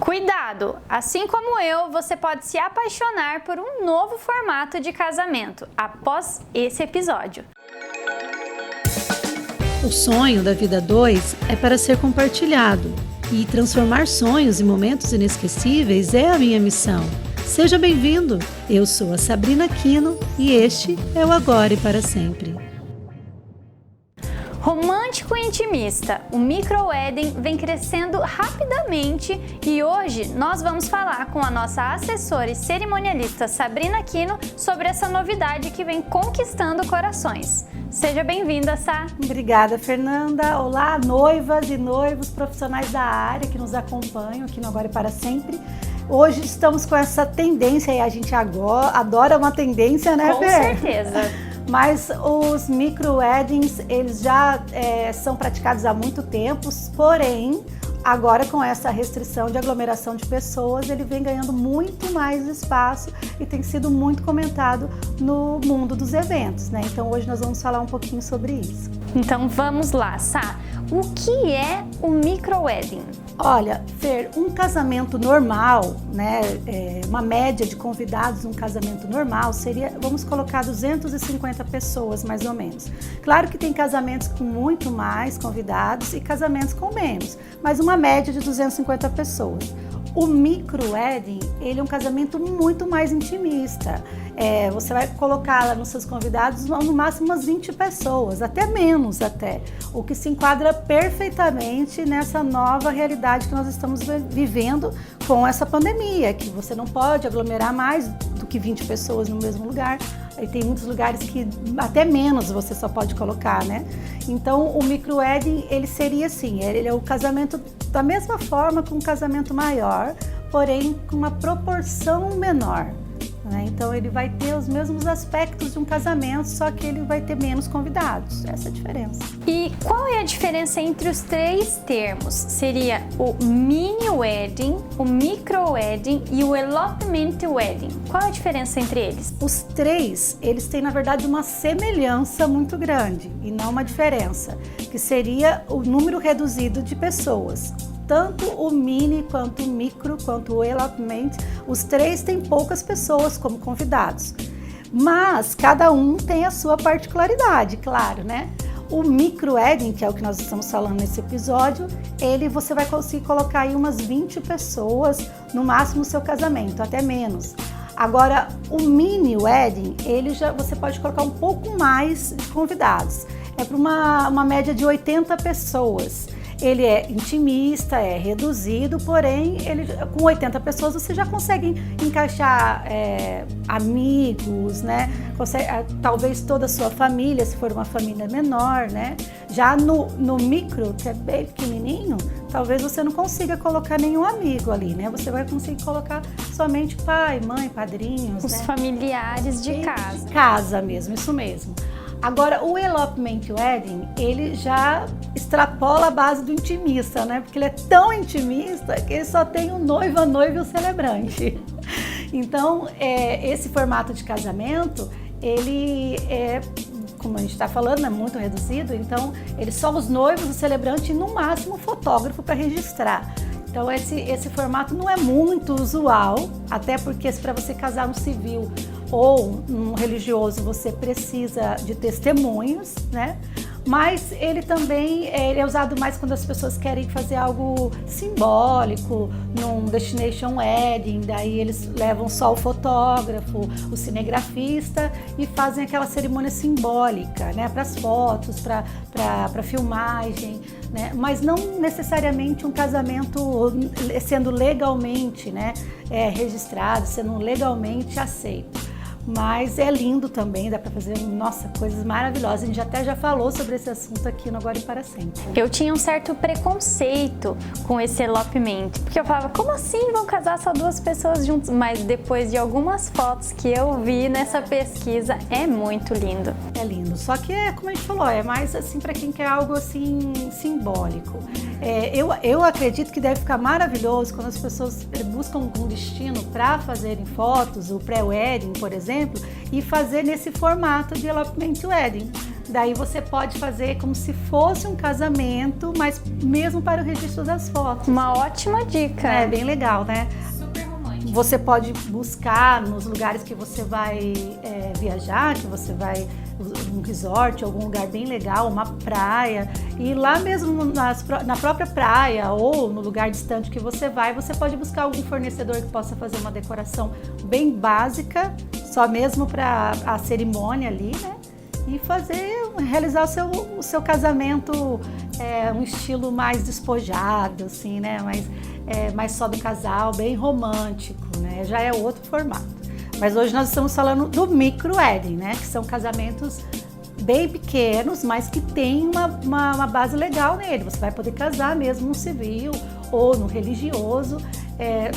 Cuidado! Assim como eu, você pode se apaixonar por um novo formato de casamento após esse episódio. O sonho da vida 2 é para ser compartilhado e transformar sonhos em momentos inesquecíveis é a minha missão. Seja bem-vindo! Eu sou a Sabrina Aquino e este é o Agora e para Sempre. Romântico e intimista, o micro-wedding vem crescendo rapidamente e hoje nós vamos falar com a nossa assessora e cerimonialista Sabrina Aquino sobre essa novidade que vem conquistando corações. Seja bem-vinda, Sá! Obrigada, Fernanda! Olá, noivas e noivos profissionais da área que nos acompanham aqui no Agora e para Sempre. Hoje estamos com essa tendência e a gente agora adora uma tendência, né, Com Fer? certeza! Mas os micro-weddings, eles já são praticados há muito tempo, porém, agora com essa restrição de aglomeração de pessoas, ele vem ganhando muito mais espaço e tem sido muito comentado no mundo dos eventos, né? Então hoje nós vamos falar um pouquinho sobre isso. Então vamos lá, Sá! O que é o micro-wedding? Olha, Fer, um casamento normal, né, uma média de convidados num casamento normal seria, vamos colocar 250 pessoas mais ou menos. Claro que tem casamentos com muito mais convidados e casamentos com menos, mas uma média de 250 pessoas. O micro-wedding, ele é um casamento muito mais intimista. Você vai colocar lá nos seus convidados no máximo umas 20 pessoas, até menos até, o que se enquadra perfeitamente nessa nova realidade que nós estamos vivendo com essa pandemia, que você não pode aglomerar mais do que 20 pessoas no mesmo lugar. E tem muitos lugares que até menos você só pode colocar, né? Então o micro-wedding, ele seria assim, ele é o casamento da mesma forma que um casamento maior, porém com uma proporção menor, né? Então ele vai ter os mesmos aspectos de um casamento, só que ele vai ter menos convidados, essa é a diferença. E qual é a diferença entre os três termos? Seria o mini-wedding, o micro-wedding e o elopement wedding. Qual é a diferença entre eles? Os três, eles têm na verdade uma semelhança muito grande e não uma diferença, que seria o número reduzido de pessoas. Tanto o mini, quanto o micro, quanto o elopement, os três têm poucas pessoas como convidados. Mas cada um tem a sua particularidade, claro, né? O micro-wedding, que é o que nós estamos falando nesse episódio, você vai conseguir colocar aí umas 20 pessoas, no máximo no seu casamento, até menos. Agora, o mini-wedding, você pode colocar um pouco mais de convidados. É para uma média de 80 pessoas. Ele é intimista, é reduzido, porém, com 80 pessoas você já consegue encaixar amigos, né? Talvez toda a sua família, se for uma família menor, né? Já no micro, que é bem pequenininho, talvez você não consiga colocar nenhum amigo ali, né? Você vai conseguir colocar somente pai, mãe, padrinhos, os né? familiares de casa. De casa mesmo, isso mesmo. Agora, o elopement wedding, ele já extrapola a base do intimista, né? Porque ele é tão intimista que ele só tem o noivo, a noiva e o celebrante. Então, esse formato de casamento, ele é, como a gente está falando, é muito reduzido. Então, eles só os noivos, o celebrante e, no máximo, o fotógrafo para registrar. Então, esse formato não é muito usual, até porque para você casar no civil ou um religioso, você precisa de testemunhos, né? Mas ele também é usado mais quando as pessoas querem fazer algo simbólico, num destination wedding, daí eles levam só o fotógrafo, o cinegrafista e fazem aquela cerimônia simbólica, né? Para as fotos, para filmagem, né? Mas não necessariamente um casamento sendo legalmente, né? Registrado, sendo legalmente aceito. Mas é lindo também, dá para fazer, nossa, coisas maravilhosas. A gente até já falou sobre esse assunto aqui no Agora e para Sempre. Eu tinha um certo preconceito com esse elopement, porque eu falava, como assim vão casar só duas pessoas juntas? Mas depois de algumas fotos que eu vi nessa pesquisa, é muito lindo. É lindo, só que como a gente falou, é mais assim para quem quer algo assim simbólico. Eu acredito que deve ficar maravilhoso quando as pessoas buscam um destino para fazerem fotos, o pré-wedding, por exemplo, e fazer nesse formato de elopement wedding. Daí você pode fazer como se fosse um casamento, mas mesmo para o registro das fotos. Uma ótima dica. É bem legal, né? Super romântico. Você pode buscar nos lugares que você vai viajar, que você vai um resort, algum lugar bem legal, uma praia, e lá mesmo na própria praia ou no lugar distante que você vai, você pode buscar algum fornecedor que possa fazer uma decoração bem básica, só mesmo para a cerimônia ali, né? E realizar o seu casamento um estilo mais despojado, assim, né? Mais só do casal, bem romântico, né? Já é outro formato. Mas hoje nós estamos falando do micro wedding, né? Que são casamentos bem pequenos, mas que tem uma base legal nele. Você vai poder casar mesmo no civil ou no religioso,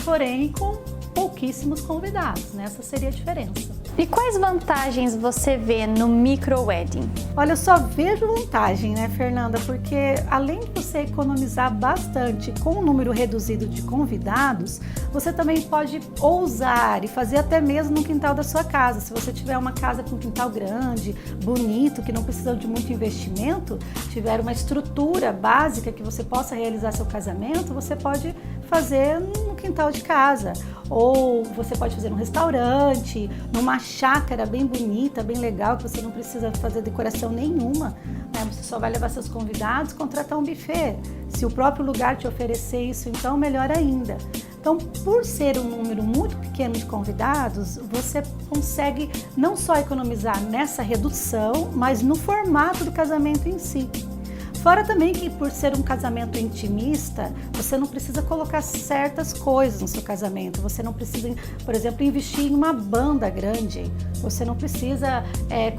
porém com pouquíssimos convidados, né? Essa seria a diferença. E quais vantagens você vê no micro wedding? Olha, eu só vejo vantagem, né, Fernanda? Porque além de você economizar bastante com um número reduzido de convidados, você também pode ousar e fazer até mesmo no quintal da sua casa. Se você tiver uma casa com um quintal grande, bonito, que não precisa de muito investimento, tiver uma estrutura básica que você possa realizar seu casamento, você pode fazer no quintal de casa. Ou você pode fazer num restaurante, numa chácara bem bonita, bem legal, que você não precisa fazer decoração nenhuma, né? Você só vai levar seus convidados, contratar um buffet. Se o próprio lugar te oferecer isso, então melhor ainda. Então, por ser um número muito pequeno de convidados, você consegue não só economizar nessa redução, mas no formato do casamento em si. Fora também que por ser um casamento intimista, você não precisa colocar certas coisas no seu casamento. Você não precisa, por exemplo, investir em uma banda grande. Você não precisa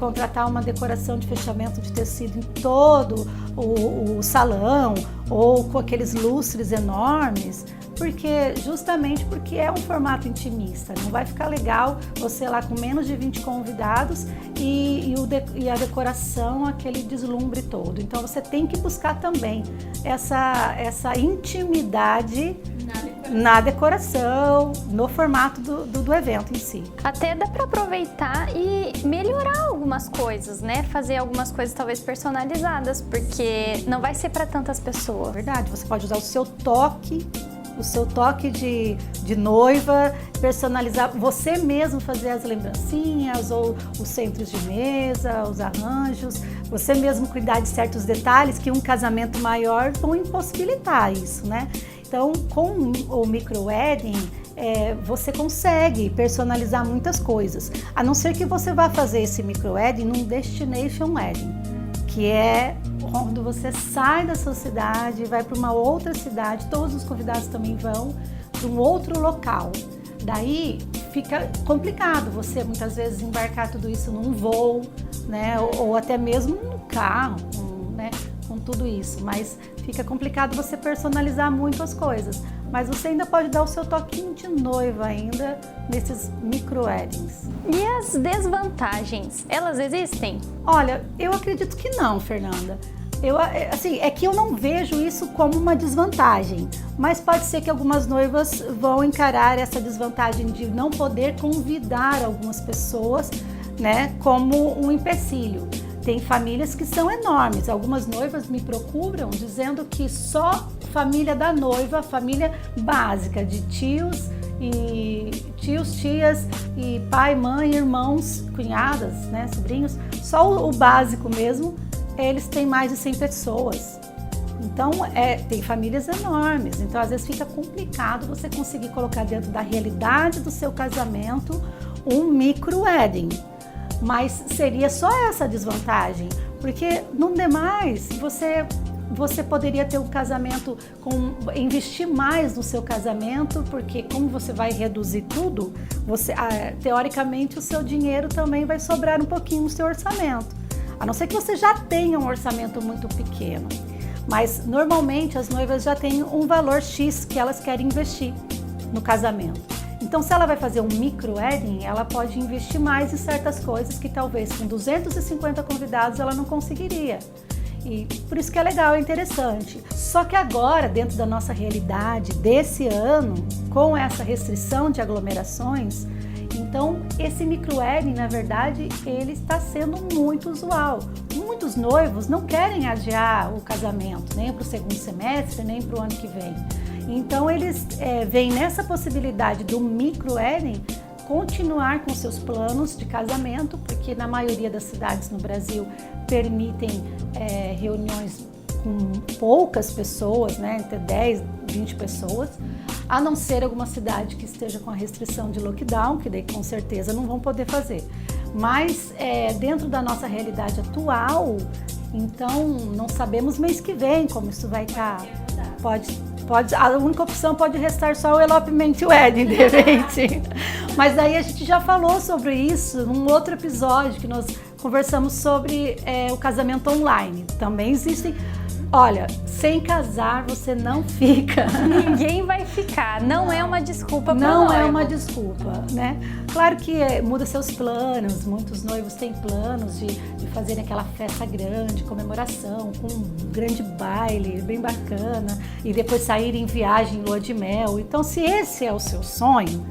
contratar uma decoração de fechamento de tecido em todo o salão ou com aqueles lustres enormes. Justamente porque é um formato intimista, não vai ficar legal você lá com menos de 20 convidados e a decoração, aquele deslumbre todo. Então você tem que buscar também essa intimidade na decoração, no formato do evento em si. Até dá para aproveitar e melhorar algumas coisas, né? Fazer algumas coisas talvez personalizadas, porque não vai ser para tantas pessoas. Verdade, você pode usar o seu toque de noiva, personalizar, você mesmo fazer as lembrancinhas ou os centros de mesa, os arranjos, você mesmo cuidar de certos detalhes que um casamento maior vão impossibilitar isso, né? Então, com o micro wedding, você consegue personalizar muitas coisas, a não ser que você vá fazer esse micro wedding num destination wedding, que é quando você sai da sua cidade, vai para uma outra cidade, todos os convidados também vão para um outro local. Daí fica complicado você muitas vezes embarcar tudo isso num voo, né? Ou até mesmo num carro, né? Com tudo isso. Mas fica complicado você personalizar muito as coisas. Mas você ainda pode dar o seu toquinho de noiva ainda nesses micro weddings. E as desvantagens, elas existem? Olha, eu acredito que não, Fernanda. É que eu não vejo isso como uma desvantagem, mas pode ser que algumas noivas vão encarar essa desvantagem de não poder convidar algumas pessoas, né, como um empecilho. Tem famílias que são enormes, algumas noivas me procuram dizendo que só família da noiva, família básica de tios, tias e pai, mãe, irmãos, cunhadas, né, sobrinhos, só o básico mesmo, eles têm mais de 100 pessoas. Então, tem famílias enormes, então às vezes fica complicado você conseguir colocar dentro da realidade do seu casamento um micro wedding. Mas seria só essa desvantagem, porque no demais você poderia ter um casamento, investir mais no seu casamento, porque como você vai reduzir tudo, teoricamente o seu dinheiro também vai sobrar um pouquinho no seu orçamento. A não ser que você já tenha um orçamento muito pequeno. Mas normalmente as noivas já têm um valor X que elas querem investir no casamento. Então, se ela vai fazer um micro wedding, ela pode investir mais em certas coisas que talvez com 250 convidados ela não conseguiria. E por isso que é legal, é interessante. Só que agora, dentro da nossa realidade desse ano, com essa restrição de aglomerações, então esse micro wedding, na verdade, ele está sendo muito usual. muitos noivos não querem adiar o casamento, nem para o segundo semestre, nem para o ano que vem. Então eles veem nessa possibilidade do micro-wedding continuar com seus planos de casamento, porque na maioria das cidades no Brasil permitem reuniões com poucas pessoas, né, entre 10 e 20 pessoas, a não ser alguma cidade que esteja com a restrição de lockdown, que daí com certeza não vão poder fazer. Mas dentro da nossa realidade atual, então não sabemos mês que vem como isso vai estar. A única opção pode restar só o elopement wedding, de repente. Mas aí a gente já falou sobre isso num outro episódio que nós conversamos sobre o casamento online. Também existem. Olha, sem casar você não fica. Ninguém vai ficar, não é uma desculpa para Não noivo. é uma desculpa, né? Claro que muda seus planos, muitos noivos têm planos de fazerem aquela festa grande, comemoração, com um grande baile, bem bacana, e depois sair em viagem em lua de mel. Então, se esse é o seu sonho,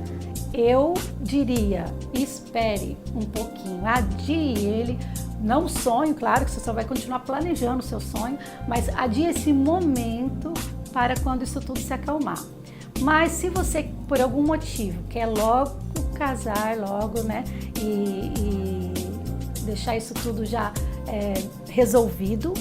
eu diria, espere um pouquinho, adie ele. Não sonho, claro que você só vai continuar planejando o seu sonho, mas adie esse momento para quando isso tudo se acalmar. Mas se você, por algum motivo, quer logo casar, logo, né, e deixar isso tudo já resolvido,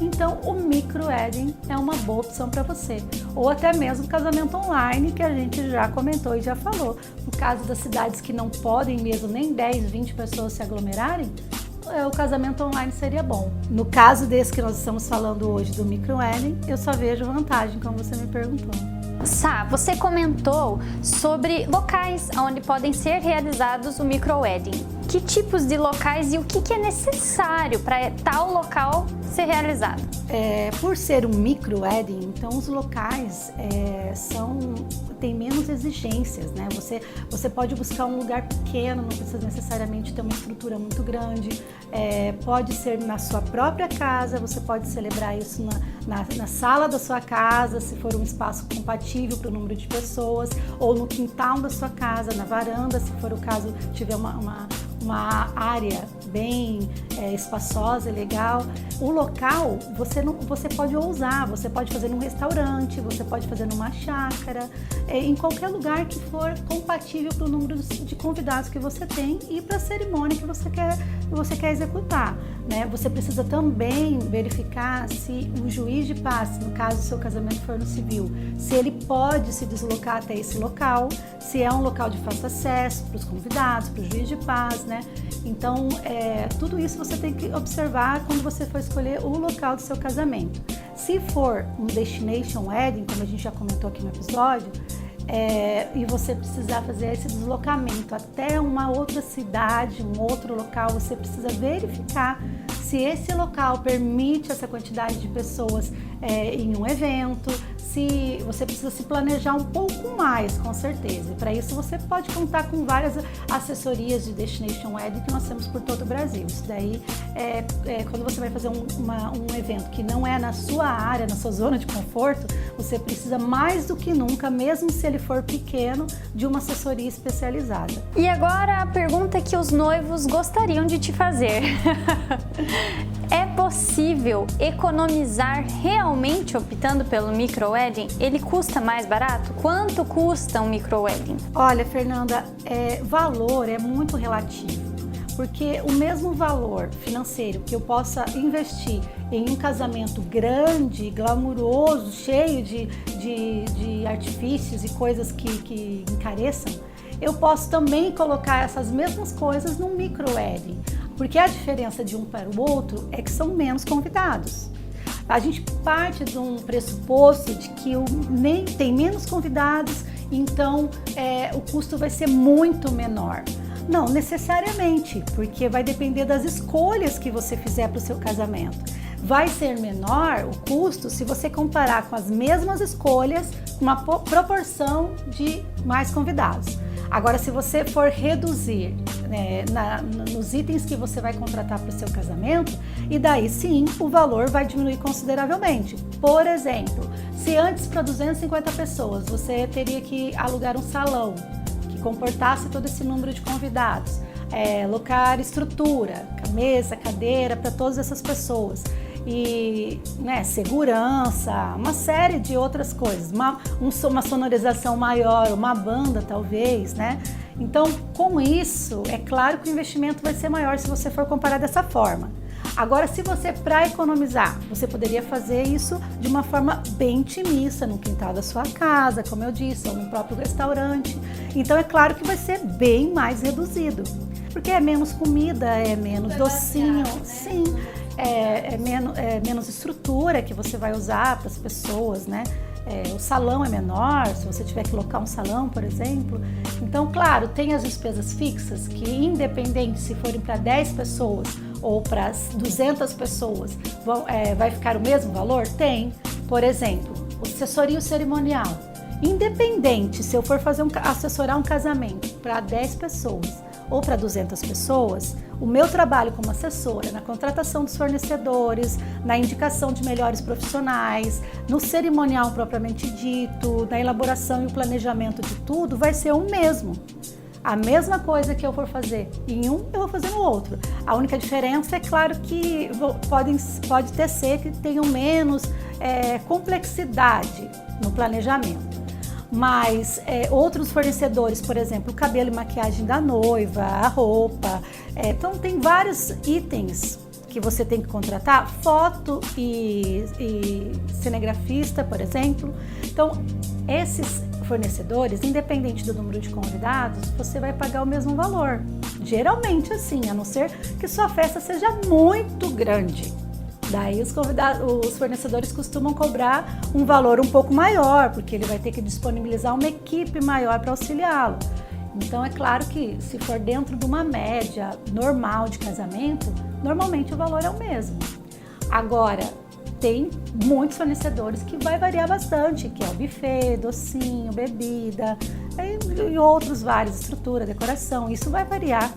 então o micro-wedding é uma boa opção para você. Ou até mesmo o casamento online, que a gente já comentou e já falou. No caso das cidades que não podem mesmo nem 10, 20 pessoas se aglomerarem, o casamento online seria bom. No caso desse que nós estamos falando hoje, do micro-wedding, eu só vejo vantagem, como você me perguntou. Sá, você comentou sobre locais onde podem ser realizados o micro-wedding. Que tipos de locais e o que é necessário para tal local ser realizado? Por ser um micro-wedding, então os locais têm menos exigências, né? Você pode buscar um lugar pequeno, não precisa necessariamente ter uma estrutura muito grande. Pode ser na sua própria casa, você pode celebrar isso na sala da sua casa, se for um espaço compatível para o número de pessoas, ou no quintal da sua casa, na varanda, se for o caso, tiver uma área bem espaçosa e legal. O local, você pode ousar, você pode fazer num restaurante, você pode fazer numa chácara, em qualquer lugar que for compatível para o número de convidados que você tem e para a cerimônia que você quer executar, né? Você precisa também verificar se o juiz de paz, no caso do seu casamento for no civil, se ele pode se deslocar até esse local, se é um local de fácil acesso para os convidados, para o juiz de paz, né? Então, tudo isso você tem que observar quando você for escolher o local do seu casamento. Se for um destination wedding, como a gente já comentou aqui no episódio, e você precisar fazer esse deslocamento até uma outra cidade, um outro local, você precisa verificar se esse local permite essa quantidade de pessoas em um evento, se você precisa se planejar um pouco mais, com certeza. E para isso você pode contar com várias assessorias de Destination Wedding que nós temos por todo o Brasil. Isso daí quando você vai fazer um evento que não é na sua área, na sua zona de conforto, você precisa mais do que nunca, mesmo se ele for pequeno, de uma assessoria especializada. E agora a pergunta que os noivos gostariam de te fazer. É possível economizar realmente optando pelo micro-wedding? Ele custa mais barato? Quanto custa um micro-wedding? Olha, Fernanda, valor é muito relativo, porque o mesmo valor financeiro que eu possa investir em um casamento grande, glamuroso, cheio de artifícios e coisas que encareçam, eu posso também colocar essas mesmas coisas num micro-wedding. Porque a diferença de um para o outro é que são menos convidados. A gente parte de um pressuposto de que tem menos convidados, então o custo vai ser muito menor. Não necessariamente, porque vai depender das escolhas que você fizer para o seu casamento. Vai ser menor o custo se você comparar com as mesmas escolhas, com uma proporção de mais convidados. Agora, se você for reduzir nos itens que você vai contratar para o seu casamento, e daí sim o valor vai diminuir consideravelmente. Por exemplo, se antes para 250 pessoas você teria que alugar um salão que comportasse todo esse número de convidados, alocar estrutura, mesa, cadeira para todas essas pessoas. E segurança, uma série de outras coisas, uma sonorização maior, uma banda talvez, né? Então, com isso, é claro que o investimento vai ser maior se você for comparar dessa forma. Agora, se você, para economizar, você poderia fazer isso de uma forma bem intimista, no quintal da sua casa, como eu disse, ou no próprio restaurante. Então, é claro que vai ser bem mais reduzido, porque é menos comida, é menos docinho, sim. É menos estrutura que você vai usar para as pessoas, né? O salão é menor, se você tiver que locar um salão, por exemplo. Então, claro, tem as despesas fixas que, independente se forem para 10 pessoas ou para 200 pessoas, vai ficar o mesmo valor? Tem. Por exemplo, o assessoria cerimonial. Independente se eu for assessorar um casamento para 10 pessoas ou para 200 pessoas, o meu trabalho como assessora na contratação dos fornecedores, na indicação de melhores profissionais, no cerimonial propriamente dito, na elaboração e o planejamento de tudo, vai ser o mesmo. A mesma coisa que eu for fazer em um, eu vou fazer no outro. A única diferença é claro que pode ser que tenham menos complexidade no planejamento. Mas outros fornecedores, por exemplo, o cabelo e maquiagem da noiva, a roupa, então tem vários itens que você tem que contratar, foto e cinegrafista, por exemplo. Então, esses fornecedores, independente do número de convidados, você vai pagar o mesmo valor. Geralmente assim, a não ser que sua festa seja muito grande. Daí os fornecedores costumam cobrar um valor um pouco maior, porque ele vai ter que disponibilizar uma equipe maior para auxiliá-lo. Então é claro que se for dentro de uma média normal de casamento, normalmente o valor é o mesmo. Agora, tem muitos fornecedores que vai variar bastante, que é o buffet, docinho, bebida e outros vários, estrutura, decoração, isso vai variar.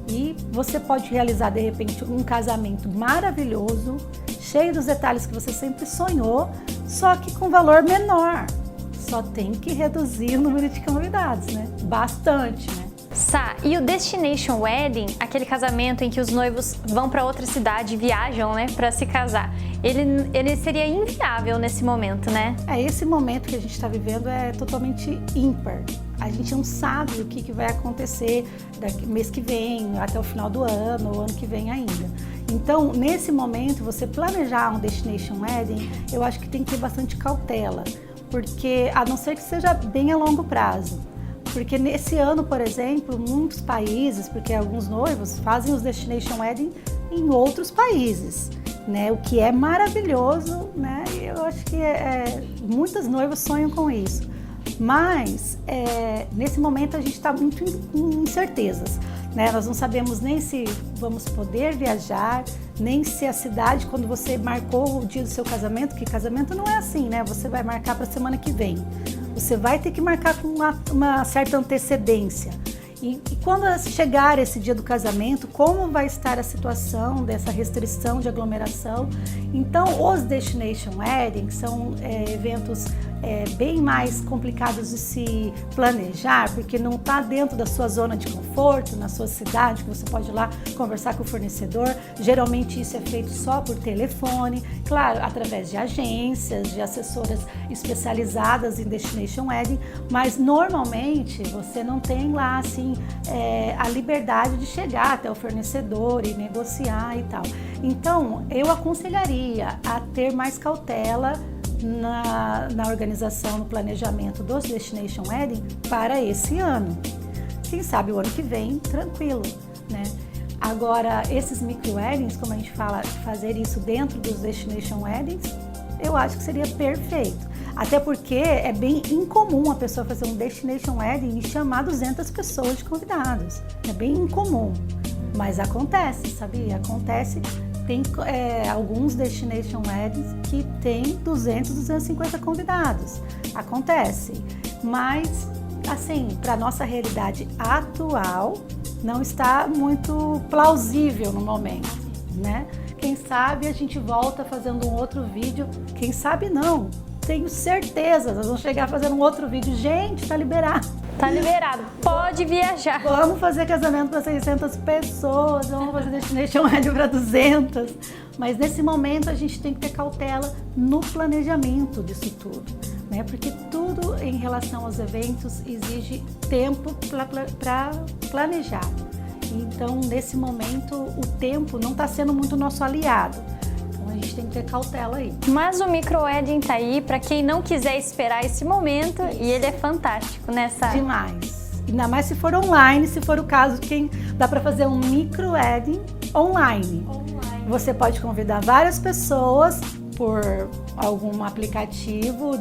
E você pode realizar de repente um casamento maravilhoso, cheio dos detalhes que você sempre sonhou, só que com valor menor. Só tem que reduzir o número de convidados, né? Bastante, né? Sá, e o Destination Wedding, aquele casamento em que os noivos vão para outra cidade, viajam, né, para se casar, ele seria inviável nesse momento, né? Esse momento que a gente está vivendo é totalmente ímpar. A gente não sabe o que vai acontecer mês que vem, até o final do ano, ou ano que vem ainda. Então, nesse momento, você planejar um Destination Wedding, eu acho que tem que ter bastante cautela, porque a não ser que seja bem a longo prazo. Porque nesse ano, por exemplo, muitos países, porque alguns noivos fazem os Destination Wedding em outros países, né? O que é maravilhoso, né? Eu acho que muitas noivas sonham com isso. Mas, nesse momento, a gente está muito com incertezas, né? Nós não sabemos nem se vamos poder viajar, nem se a cidade, quando você marcou o dia do seu casamento, que casamento não é assim, né? Você vai marcar para a semana que vem. Você vai ter que marcar com uma certa antecedência. E quando chegar esse dia do casamento, como vai estar a situação dessa restrição de aglomeração? Então, os Destination Wedding são eventos bem mais complicados de se planejar, porque não está dentro da sua zona de conforto, na sua cidade, que você pode ir lá conversar com o fornecedor. Geralmente isso é feito só por telefone, claro, através de agências, de assessoras especializadas em Destination Wedding, mas normalmente você não tem lá assim a liberdade de chegar até o fornecedor e negociar e tal. Então, eu aconselharia a ter mais cautela na organização, no planejamento dos Destination Wedding para esse ano. Quem sabe o ano que vem, tranquilo, né? Agora, esses micro-weddings, como a gente fala, fazer isso dentro dos Destination Weddings, eu acho que seria perfeito. Até porque é bem incomum a pessoa fazer um Destination Wedding e chamar 200 pessoas de convidados. É bem incomum, mas acontece, sabia? Acontece. Tem alguns Destination Weddings que tem 200, 250 convidados. Acontece, mas assim, para nossa realidade atual, não está muito plausível no momento, né? Quem sabe a gente volta fazendo um outro vídeo, quem sabe não. Tenho certeza, nós vamos chegar fazendo um outro vídeo. Gente, tá liberado. Tá liberado, pode viajar. Vamos fazer casamento para 600 pessoas, vamos fazer Destination Wedding para 200. Mas nesse momento a gente tem que ter cautela no planejamento disso tudo, né? Porque tudo em relação aos eventos exige tempo para planejar. Então, nesse momento, o tempo não está sendo muito nosso aliado. Então, a gente tem que ter cautela aí. Mas o micro-wedding tá aí para quem não quiser esperar esse momento e ele é fantástico, né, Sara? Demais. Ainda mais se for online, se for o caso, quem dá para fazer um micro-wedding online. Você pode convidar várias pessoas por algum aplicativo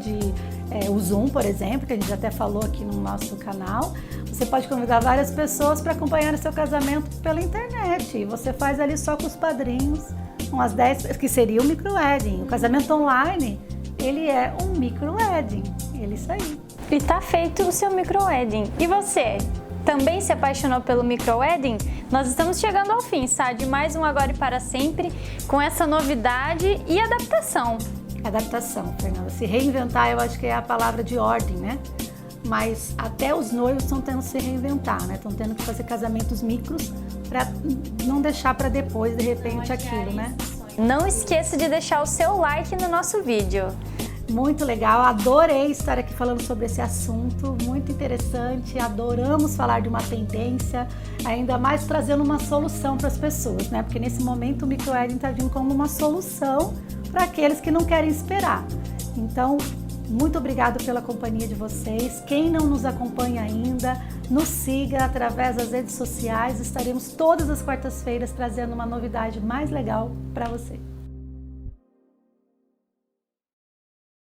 o Zoom, por exemplo, que a gente até falou aqui no nosso canal. Você pode convidar várias pessoas para acompanhar o seu casamento pela internet. E você faz ali só com os padrinhos, umas 10, que seria o micro-wedding. O casamento online, ele é um micro-wedding. Ele isso aí. E tá feito o seu micro-wedding. E você? Também se apaixonou pelo micro-wedding? Nós estamos chegando ao fim, de mais um Agora e Para Sempre, com essa novidade e adaptação. Adaptação, Fernanda. Se reinventar, eu acho que é a palavra de ordem, né? Mas até os noivos estão tendo que se reinventar, né? Estão tendo que fazer casamentos micros para não deixar para depois, de repente, aquilo, né? Não esqueça de deixar o seu like no nosso vídeo. Muito legal, adorei estar aqui falando sobre esse assunto, muito interessante, adoramos falar de uma tendência, ainda mais trazendo uma solução para as pessoas, né? Porque nesse momento o micro-wedding está vindo como uma solução para aqueles que não querem esperar. Então, muito obrigado pela companhia de vocês. Quem não nos acompanha ainda, nos siga através das redes sociais, estaremos todas as quartas-feiras trazendo uma novidade mais legal para você.